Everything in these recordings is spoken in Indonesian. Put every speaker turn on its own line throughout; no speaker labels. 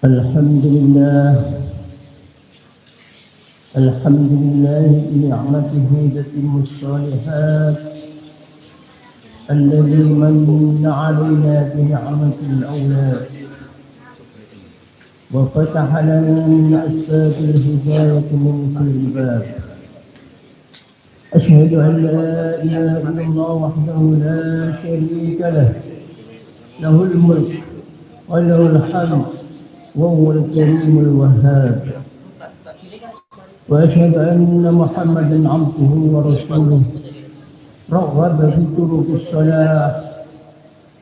الحمد لله بنعمته تتم الصالحات الذي من علينا بنعمة الأولاد وفتح لنا من أسباب الهداية من كل باب. أشهد أن لا إله إلا الله وحده لا شريك له الملك وله الحمد وهو الكريم الوهاب. وأشهد أن محمدا عبده ورسوله رغب في طرق الصلاة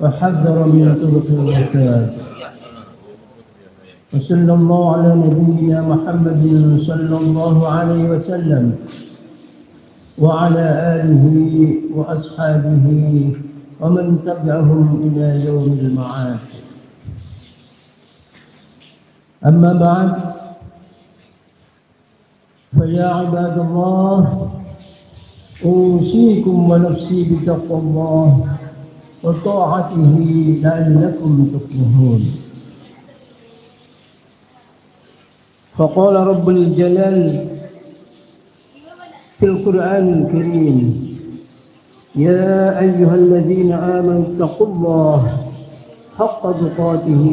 وحذر من طرق الفساد. وصلى الله على نبينا محمد صلى الله عليه وسلم وعلى آله وأصحابه ومن تبعهم إلى يوم المعاد. أما بعد، فيا عباد الله، أوصيكم ونفسي بتقوى الله وطاعته لعلكم تفلحون. فقال رب الجلال في القرآن الكريم: يا أيها الذين آمنوا اتقوا الله حق تقاته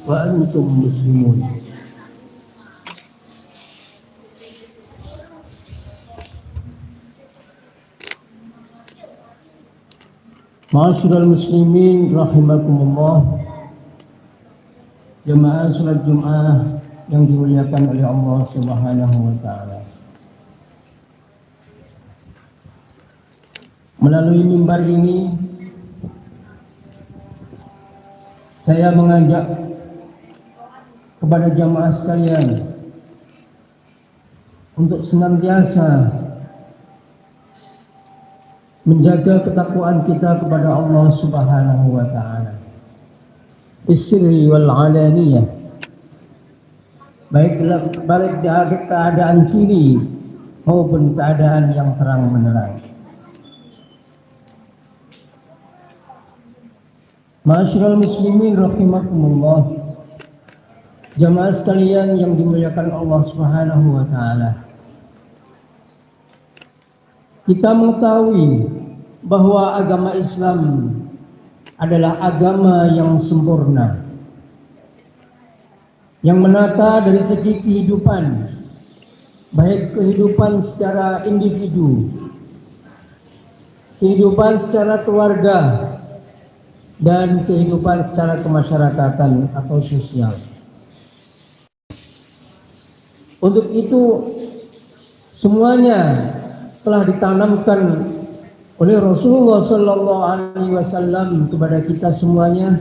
وأنتم مسلمون. Ma'asyiral muslimin rahimakumullah, jemaah salat Jumat yang dimuliakan oleh Allah Subhanahu wa taala. Melalui mimbar ini saya mengajak kepada jamaah sekalian untuk senantiasa menjaga ketakwaan kita kepada Allah Subhanahu wa taala, isri wal alaniyah, baik dalam keadaan siri maupun keadaan yang terang benderang. Ma'asyiral muslimin rahimakumullah, jamaah sekalian yang dimuliakan Allah Subhanahu wa taala. Kita mengetahui bahwa agama Islam adalah agama yang sempurna, yang menata dari segi kehidupan, baik kehidupan secara individu, kehidupan secara keluarga, dan kehidupan secara kemasyarakatan atau sosial. Untuk itu semuanya telah ditanamkan oleh Rasulullah Sallallahu Alaihi Wasallam kepada kita semuanya,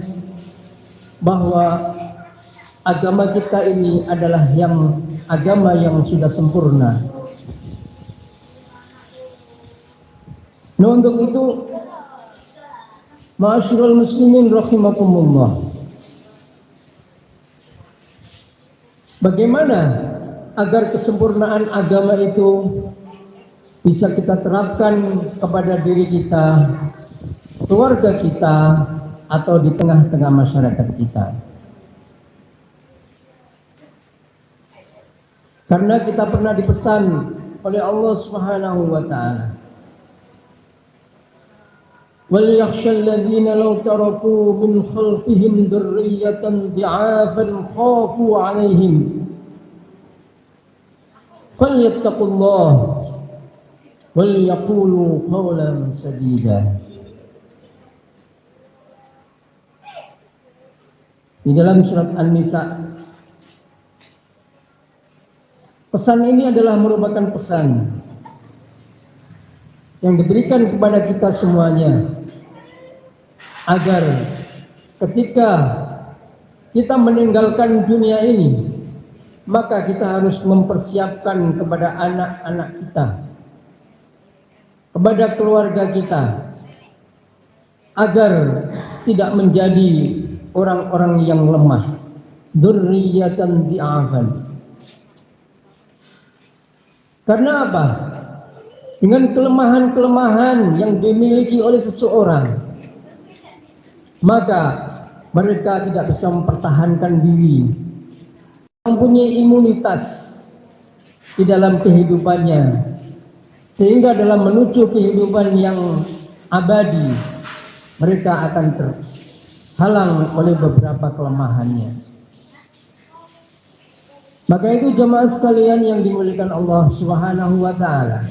bahwa agama kita ini adalah agama yang sudah sempurna. Nah, untuk itu, ma'asyiral muslimin rahimakumullah, bagaimana agar kesempurnaan agama itu bisa kita terapkan kepada diri kita, keluarga kita, atau di tengah-tengah masyarakat kita. Karena kita pernah dipesan oleh Allah Subhanahu wa taala, wal yakhshal ladzina law taraku min khalfihim dzurriyyatan dhi'afan khafu 'alaihim falyattaqullaha wal yaqulu qawlan sadida. Di dalam surat An-Nisa, pesan ini adalah merupakan pesan yang diberikan kepada kita semuanya, agar ketika kita meninggalkan dunia ini, maka kita harus mempersiapkan kepada anak-anak kita, kepada keluarga kita, agar tidak menjadi orang-orang yang lemah, dzurriyyatan dhi'afan. Karena apa? Dengan kelemahan-kelemahan yang dimiliki oleh seseorang, maka mereka tidak bisa mempertahankan diri, mempunyai imunitas di dalam kehidupannya, sehingga dalam menuju kehidupan yang abadi mereka akan terhalang oleh beberapa kelemahannya. Maka itu jemaah sekalian yang dimuliakan Allah Subhanahu wa taala,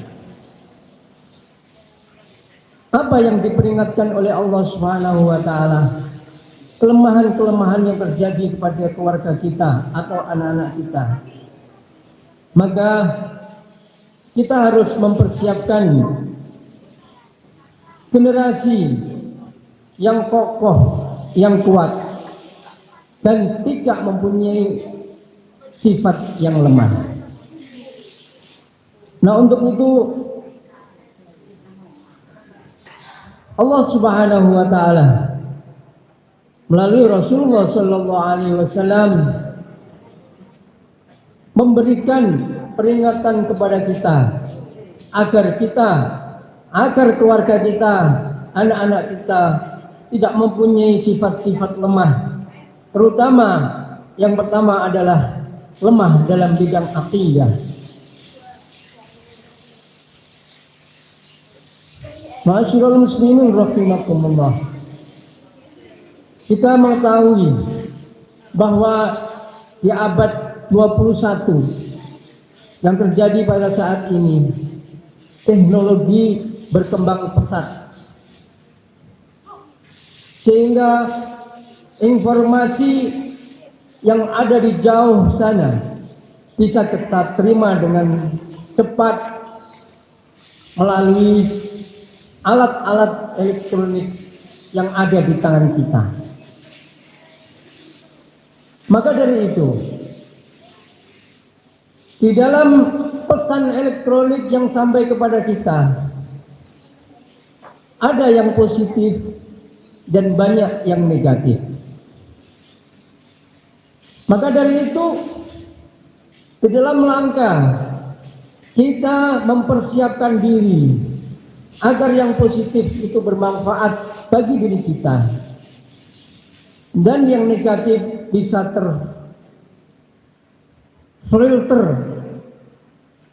apa yang diperingatkan oleh Allah Subhanahu wa taala, kelemahan-kelemahan yang terjadi kepada keluarga kita atau anak-anak kita, maka kita harus mempersiapkan generasi yang kokoh, yang kuat, dan tidak mempunyai sifat yang lemah. Nah, untuk itu Allah Subhanahu wa taala melalui Rasulullah sallallahu alaihi wasallam memberikan peringatan kepada kita agar keluarga kita, anak-anak kita tidak mempunyai sifat-sifat lemah, terutama yang pertama adalah lemah dalam bidang akidah. Ma'asyiral muslimin rahimakumullah. Kita mengetahui bahwa di abad 21 yang terjadi pada saat ini, teknologi berkembang pesat, sehingga informasi yang ada di jauh sana bisa kita terima dengan cepat melalui alat-alat elektronik yang ada di tangan kita. Maka dari itu, di dalam pesan elektronik yang sampai kepada kita, ada yang positif dan banyak yang negatif. Maka dari itu, di dalam langkah kita mempersiapkan diri agar yang positif itu bermanfaat bagi diri kita, dan yang negatif bisa terfilter,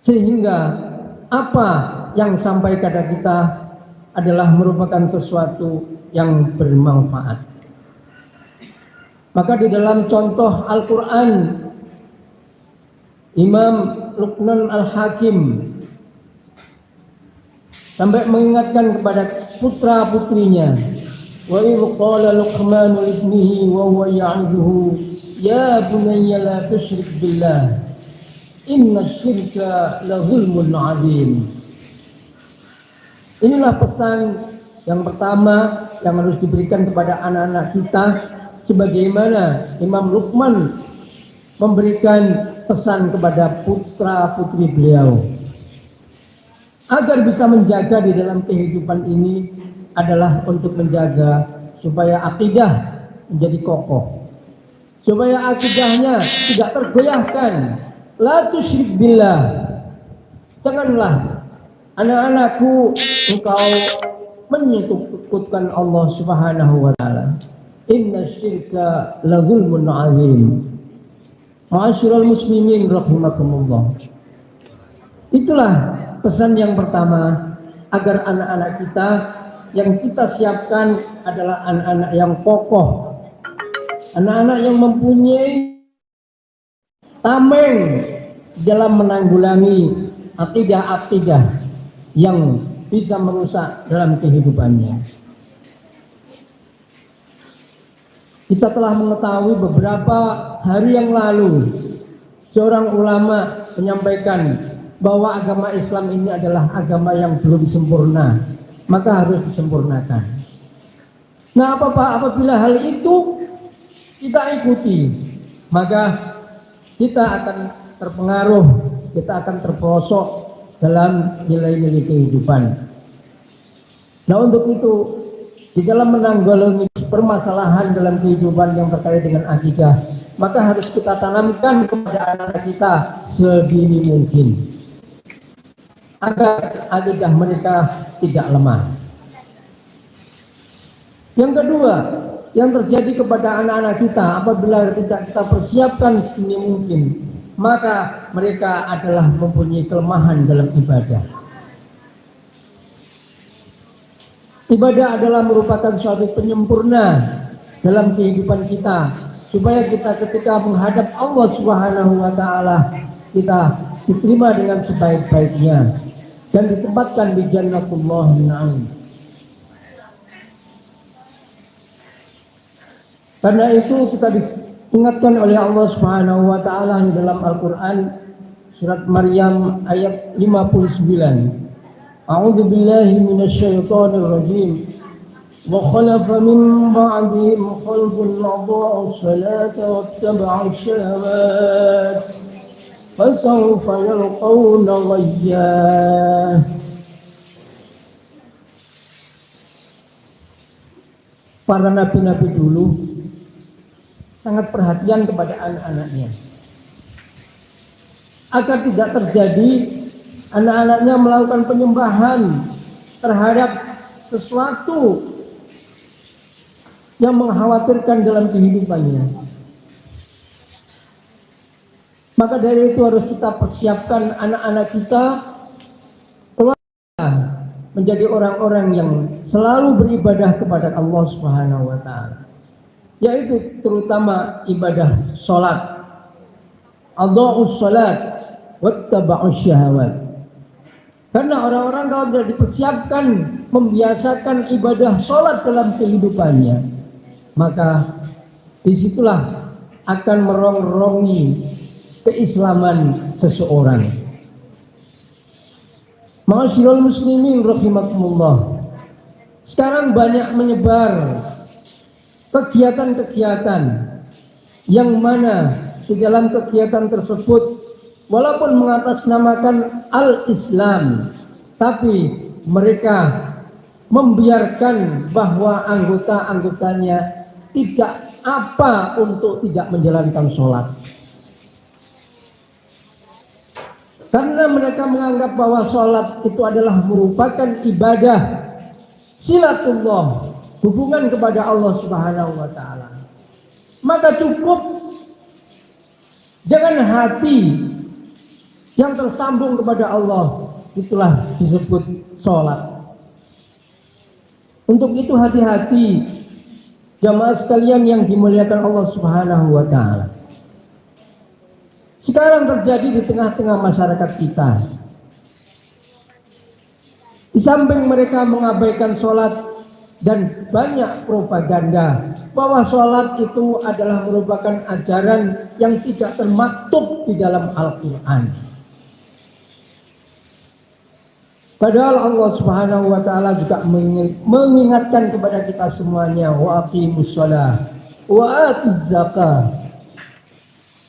sehingga apa yang sampai kepada kita adalah merupakan sesuatu yang bermanfaat. Maka di dalam contoh Al-Quran, Imam Luqman Al-Hakim sampai mengingatkan kepada putra-putrinya, wa idh qala Luqman li ibnihi wa huwa ya'idhuhu ya bunayya la tusyrik billah inna syirka la zulmun 'adzim. Inilah pesan yang pertama yang harus diberikan kepada anak-anak kita, sebagaimana Imam Luqman memberikan pesan kepada putra-putri beliau agar bisa menjaga di dalam kehidupan ini adalah untuk menjaga supaya akidah menjadi kokoh, supaya akidahnya tidak tergoyahkan. La tusyrik billah, janganlah anak-anakku engkau menyekutukan Allah Subhanahu wa taala. Inna syirka la zulmun 'adzim. Ma'asyiral muslimin rahimakumullah. Itulah pesan yang pertama, agar anak-anak kita yang kita siapkan adalah anak-anak yang kokoh, anak-anak yang mempunyai tameng dalam menanggulangi akidah-akidah yang bisa merusak dalam kehidupannya. Kita telah mengetahui beberapa hari yang lalu seorang ulama menyampaikan bahwa agama Islam ini adalah agama yang belum sempurna, maka harus disempurnakan. Nah, apabila hal itu kita ikuti, maka kita akan terpengaruh, kita akan terperosok dalam nilai-nilai kehidupan. Nah, untuk itu, di dalam menanggulangi permasalahan dalam kehidupan yang terkait dengan akidah, maka harus kita tanamkan kepada anak-anak kita sedini mungkin, agar akidah mereka tidak lemah. Yang kedua, yang terjadi kepada anak-anak kita apabila tidak kita persiapkan sedini mungkin, maka mereka adalah mempunyai kelemahan dalam ibadah. Ibadah adalah merupakan suatu penyempurna dalam kehidupan kita, supaya kita ketika menghadap Allah Subhanahu wa taala, kita diterima dengan sebaik-baiknya dan ditempatkan di jannatullah na'im. Karena itu kita diingatkan oleh Allah Subhanahu wa taala di dalam Al-Qur'an surat Maryam ayat 59. A'udzu billahi minasyaitonir rajim. Wa khalafa min ba'dihim khalfun adaa'us salata wattaba'us syahawat fasawfa yalqawna ghayya. Para nabi-nabi dulu sangat perhatian kepada anak-anaknya agar tidak terjadi anak-anaknya melakukan penyembahan terhadap sesuatu yang mengkhawatirkan dalam kehidupannya. Maka dari itu harus kita persiapkan anak-anak kita keluarga menjadi orang-orang yang selalu beribadah kepada Allah Subhanahu wa taala, yaitu terutama ibadah sholat, adha'us sholat wattaba'us syahawat. Karena orang-orang kalau tidak dipersiapkan membiasakan ibadah sholat dalam kehidupannya, maka disitulah akan merongrongi keislaman seseorang. Ma'asyiral muslimin rahimakumullah, sekarang banyak menyebar kegiatan-kegiatan yang mana di dalam kegiatan tersebut walaupun mengatasnamakan al-Islam, tapi mereka membiarkan bahwa anggota-anggotanya tidak apa untuk tidak menjalankan sholat. Karena mereka menganggap bahwa sholat itu adalah merupakan ibadah silatullah, hubungan kepada Allah Subhanahu wa taala. Maka cukup dengan hati yang tersambung kepada Allah, itulah disebut sholat. Untuk itu hati-hati jamaah sekalian yang dimuliakan Allah Subhanahu wa taala. Sekarang terjadi di tengah-tengah masyarakat kita. Di samping mereka mengabaikan sholat dan banyak propaganda bahwa sholat itu adalah merupakan ajaran yang tidak termaktub di dalam Al-Quran. Padahal Allah Subhanahu wa taala juga mengingatkan kepada kita semuanya, wa aqimus shalah wa atuz zakah.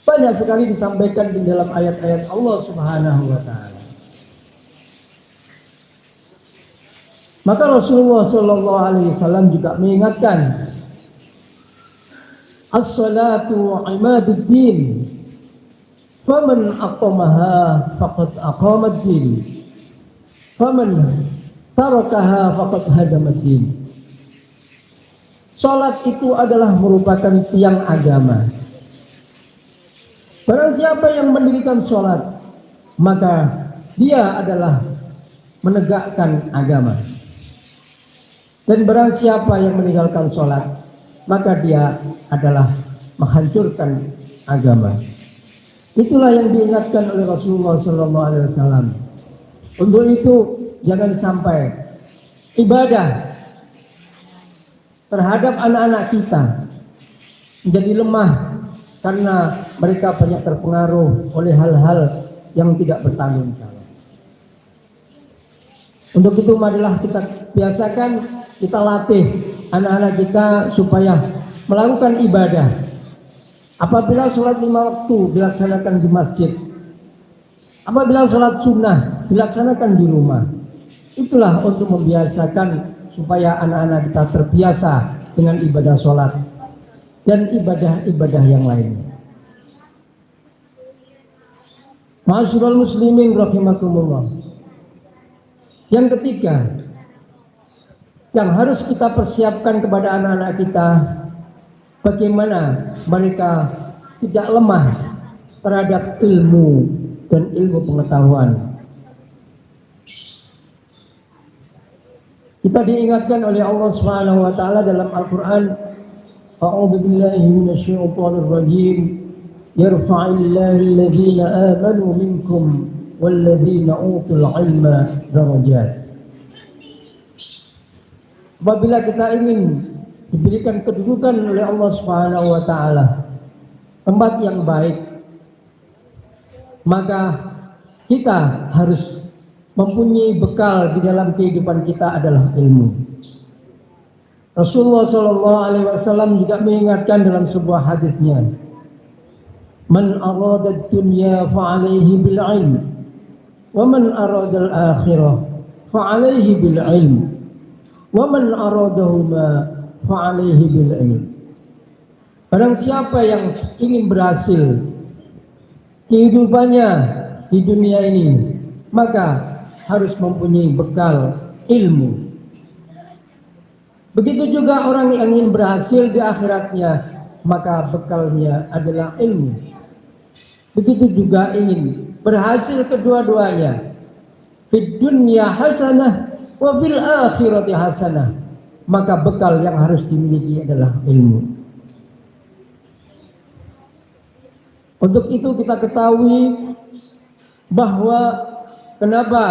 Banyak sekali disampaikan di dalam ayat-ayat Allah Subhanahu wa taala. Maka Rasulullah sallallahu alaihi wasallam juga mengingatkan, as-salatu imaduddin, faman aqamaha faqad aqamaddin, faman tarakaha faqad hadamaddin. Salat itu adalah merupakan tiang agama. Barang siapa yang mendirikan sholat, maka dia adalah menegakkan agama. Dan barang siapa yang meninggalkan sholat, maka dia adalah menghancurkan agama. Itulah yang diingatkan oleh Rasulullah SAW. Untuk itu jangan sampai ibadah terhadap anak-anak kita menjadi lemah, karena mereka banyak terpengaruh oleh hal-hal yang tidak bertanggung jawab. Untuk itu marilah kita biasakan, kita latih anak-anak kita supaya melakukan ibadah. Apabila sholat 5 waktu dilaksanakan di masjid, apabila sholat sunnah dilaksanakan di rumah. Itulah untuk membiasakan supaya anak-anak kita terbiasa dengan ibadah sholat dan ibadah-ibadah yang lainnya. Ma'asyiral muslimin rahimakumullah. Yang ketiga yang harus kita persiapkan kepada anak-anak kita bagaimana mereka tidak lemah terhadap ilmu dan ilmu pengetahuan. Kita diingatkan oleh Allah Subhanahu wa taala dalam Al-Qur'an, A'udzu billahi minasyaitonir rajim, yarfa'illahu alladhina amanu minkum walladzina utul 'ilma darajat. Apabila kita ingin diberikan kedudukan oleh Allah Subhanahu wa taala, tempat yang baik, maka kita harus mempunyai bekal di dalam kehidupan kita adalah ilmu. Rasulullah SAW juga mengingatkan dalam sebuah hadisnya, "Man arada ad-dunya fa'alaihi bil 'ilm, wa man arada al-akhirah fa'alaihi bil 'ilm, wa man aradahuma fa'alaihi bil 'ilm." Barang siapa yang ingin berhasil kehidupannya di dunia ini, maka harus mempunyai bekal ilmu. Begitu juga orang yang ingin berhasil di akhiratnya, maka bekalnya adalah ilmu. Begitu juga ingin berhasil kedua-duanya, fid dunya hasanah wa fil akhirati hasanah, maka bekal yang harus dimiliki adalah ilmu. Untuk itu kita ketahui bahwa kenapa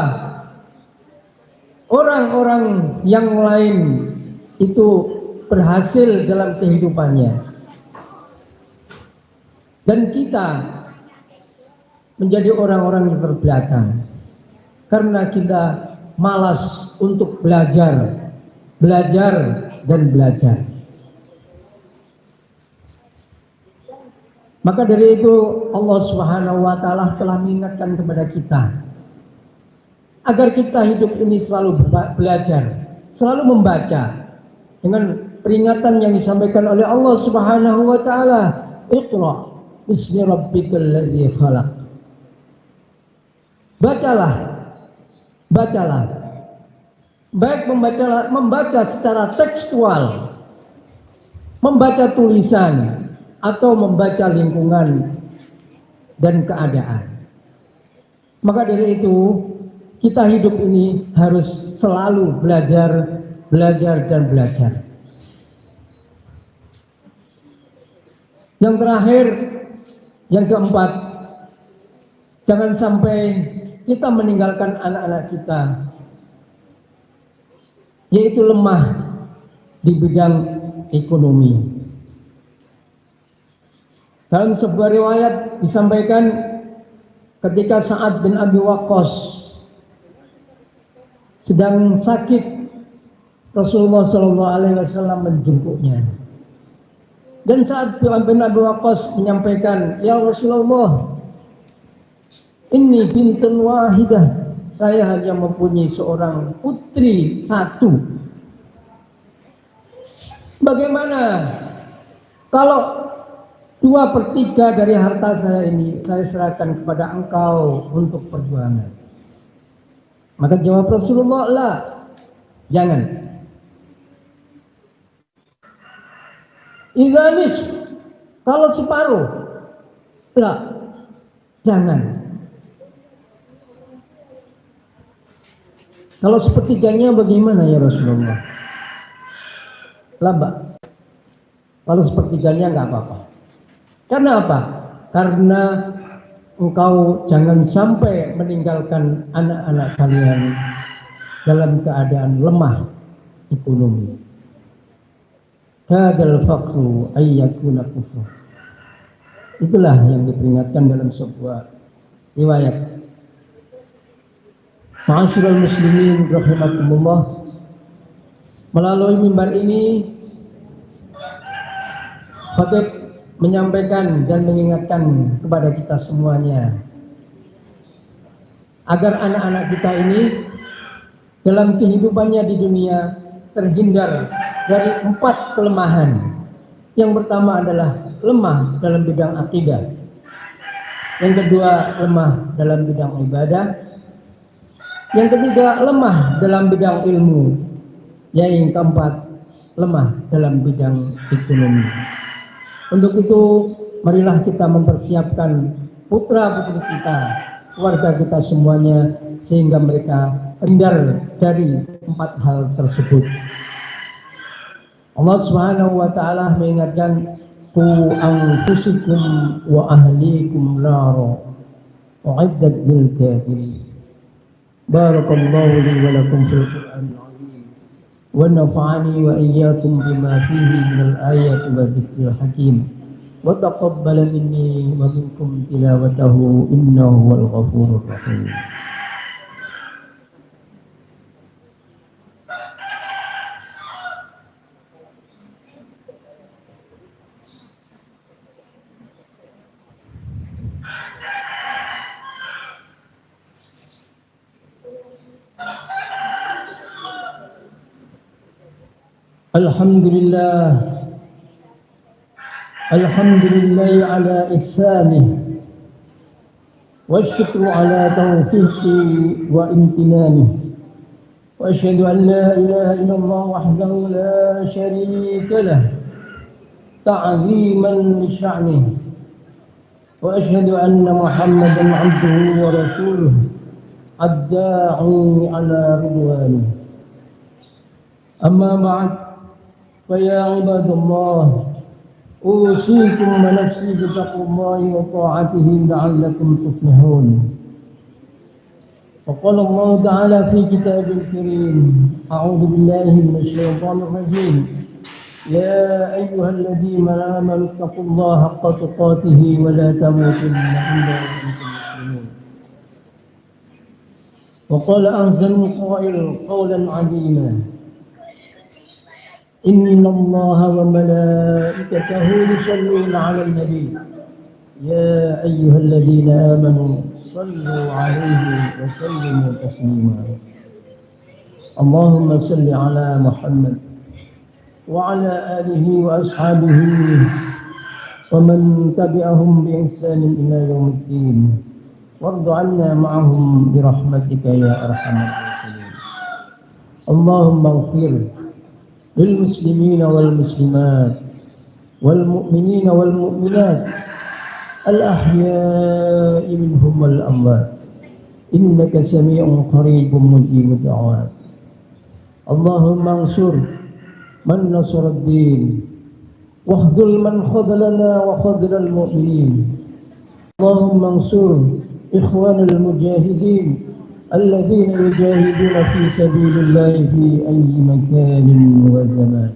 orang-orang yang lain itu berhasil dalam kehidupannya dan kita menjadi orang-orang yang terbelakang karena kita malas untuk belajar dan belajar. Maka dari itu Allah Subhanahu wa taala telah mengingatkan kepada kita agar kita hidup ini selalu belajar, selalu membaca, dengan peringatan yang disampaikan oleh Allah Subhanahu wa taala, "Iqra bismi rabbikal ladzi khalaq." Bacalah. Baik membaca secara tekstual, membaca tulisan, atau membaca lingkungan dan keadaan. Maka dari itu kita hidup ini harus selalu belajar dan belajar. Yang terakhir, yang keempat, jangan sampai kita meninggalkan anak-anak kita, yaitu lemah di bidang ekonomi. Dalam sebuah riwayat disampaikan ketika Sa'ad bin Abi Waqqas sedang sakit, Rasulullah SAW menjenguknya. Dan Sa'ad bin Abi Waqqas menyampaikan, "Ya Rasulullah, ini bintun wahidah, saya hanya mempunyai seorang putri satu. Bagaimana kalau 2/3 dari harta saya ini saya serahkan kepada engkau untuk perjuangan?" Maka jawab Rasulullah, "La, jangan. Iganis, kalau separuh, la, jangan. Kalau sepertiganya bagaimana ya Rasulullah?" Laba. Kalau sepertiganya nggak apa-apa. Karena apa? Karena engkau jangan sampai meninggalkan anak-anak kalian dalam keadaan lemah ekonomi. Kadal faqru ayyakuna kufur. Itulah yang diperingatkan dalam sebuah riwayat. Ma'asyiral muslimin rahimakumullah, melalui mimbar ini khatib menyampaikan dan mengingatkan kepada kita semuanya agar anak-anak kita ini dalam kehidupannya di dunia terhindar dari 4 kelemahan. Yang pertama adalah lemah dalam bidang akidah, yang kedua lemah dalam bidang ibadah, yang ketiga lemah dalam bidang ilmu, yang keempat lemah dalam bidang ekonomi. Untuk itu, marilah kita mempersiapkan putra-putri kita, keluarga kita semuanya, sehingga mereka terhindar dari 4 hal tersebut. Allah Subhanahu wa taala mengingatkan, qu anfusikum wa ahlikum nara u'iddat lil kafirin. Barakallahu li wa lakum fil Qur'anil azim wa nafa'ani wa iyyakum bima fihi minal ayati wa dzikril hakim wa taqabbala minni wa minkum tilawatahu innahu huwal ghafurur rahim. Alhamdulillah ala ihsanih wa syukru ala taufiqi wa imtinanih wa asyhadu an la ilaha illallah wahdahu la syarika lah ta'ziman li sya'nih wa asyhadu anna Muhammadan 'abduhu wa rasuluh ad-da'i ala ridwanih. Amma ba'd, فيا عباد الله أوصيكم ونفسي بتقوى الله وطاعته لعلكم تفلحون. وقال الله تعالى في كتابه الكريم: أعوذ بالله من الشيطان الرجيم، يا أيها الذين آمنوا اتقوا الله حق تقاته ولا تموتن إلا وأنتم مسلمون. وقال أحسن قائل قولا عظيما: إن الله وملائكته يصلون على النبي يا أيها الذين آمنوا صلوا عليه وسلموا تسليما. اللهم صل على محمد وعلى آله وأصحابه ومن تبعهم بإحسان إلى يوم الدين وارض عنا معهم برحمتك يا أرحم الراحمين. اللهم اغفر للمسلمين والمسلمات والمؤمنين والمؤمنات الأحياء منهم والأموات إنك سميع قريب مجيب الدعوات. اللهم انصر من نصر الدين واخذل من خذلنا وخذل المؤمنين. اللهم انصر إخوان المجاهدين الذين يجاهدون في سبيل الله في أي مكان وزمان.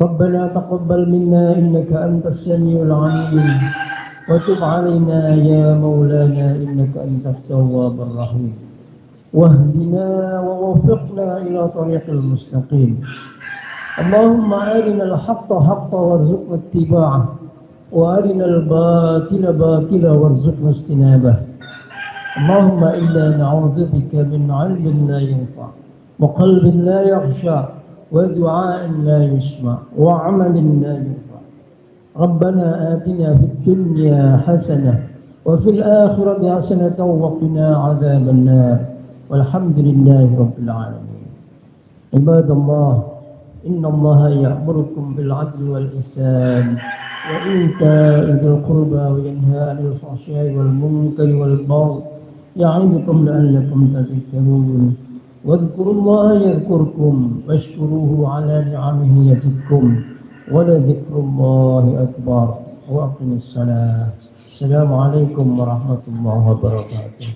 ربنا تقبل منا إنك أنت السميع العليم وتب علينا يا مولانا إنك أنت التواب الرحيم واهدنا ووفقنا إلى طريق المستقيم. اللهم أرنا الحق حقا وارزقنا اتباعه وأرنا الباطل باطلا وارزقنا اجتنابه. اللهم إنا نعوذ بك من علم لا ينفع وقلب لا يخشع ودعاء لا يسمع وعمل لا ينفع. ربنا آتنا في الدنيا حسنة وفي الآخرة حسنة وقنا عذاب النار والحمد لله رب العالمين. عباد الله، إن الله يأمركم بالعدل والإحسان وإيتاء ذي القربى وينهى عن الفحشاء والمنكر والبغي يعظكم لعلكم تذكرون. واذكروا الله يذكركم واشكروه على نعمه يزدكم ولذكر الله أكبر. وأقم الصلاة. السلام عليكم ورحمة الله وبركاته.